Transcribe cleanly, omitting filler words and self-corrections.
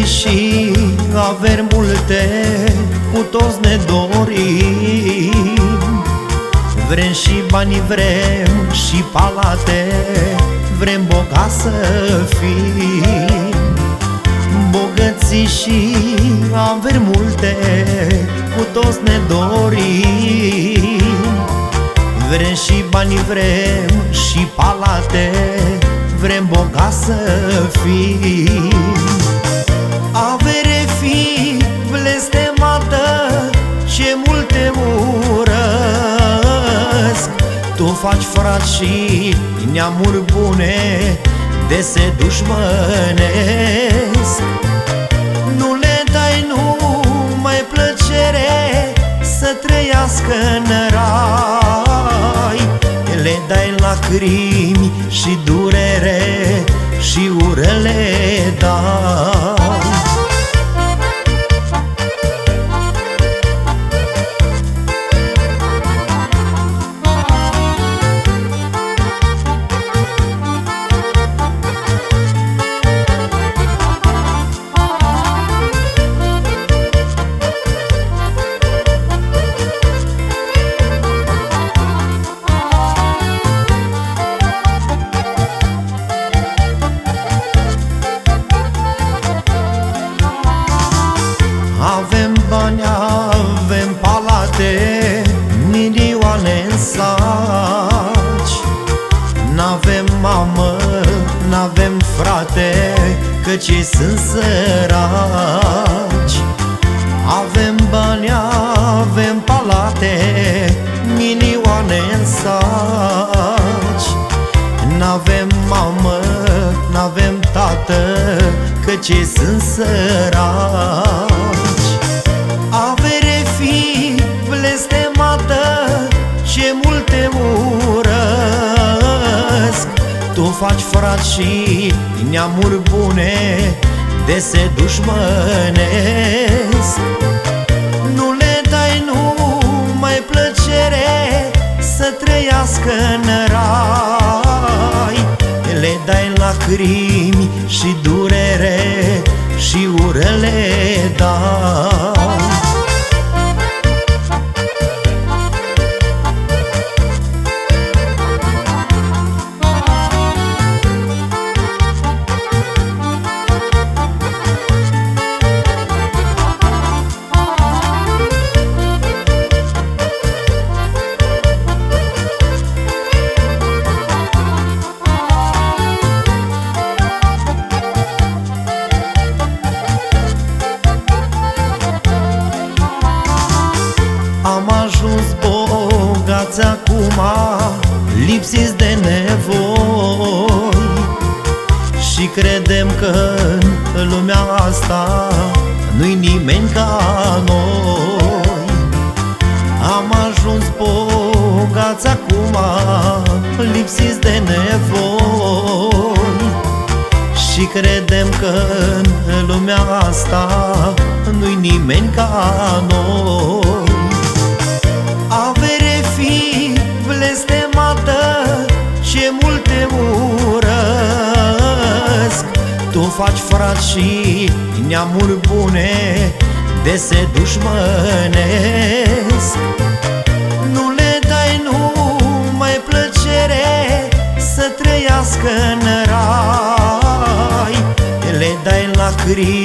și averi multe, cu toți ne dorim. Vrem și bani, vrem și palate, vrem bogați să fim. Bogății și averi multe, cu toți ne dorim. Vrem și bani, vrem și palate, vrem bogați să fim. Avere fi blestemată, ce multe urăsc. Tu faci frat și neamuri bune de se dușmănesc. Nu le dai numai plăcere să trăiască în rai, le dai lacrimi și durere și ură le dai. Avem bani, avem palate, milioane în saci. N-avem mamă, n-avem frate, căci ei sunt săraci. Avem bani, avem palate, milioane în saci. N-avem mamă, n-avem tată, căci ei sunt săraci. Avere fi blestemată, ce multe urăsc. Tu faci frat și neamuri bune de se dușmănesc. Nu le dai numai plăcere să trăiască în rai, le dai lacrimi și durere și ură le dai. Am ajuns bogați acum, lipsiți de nevoi, și credem că în lumea asta nu-i nimeni ca noi. Am ajuns bogați acum, lipsiți de nevoi, și credem că în lumea asta nu-i nimeni ca noi. Avere fi blestemată, ce multe urăsc. Tu faci frat și neamuri bune de se dușmănesc. Nu le dai numai plăcere să trăiască în rai, le dai lacrimi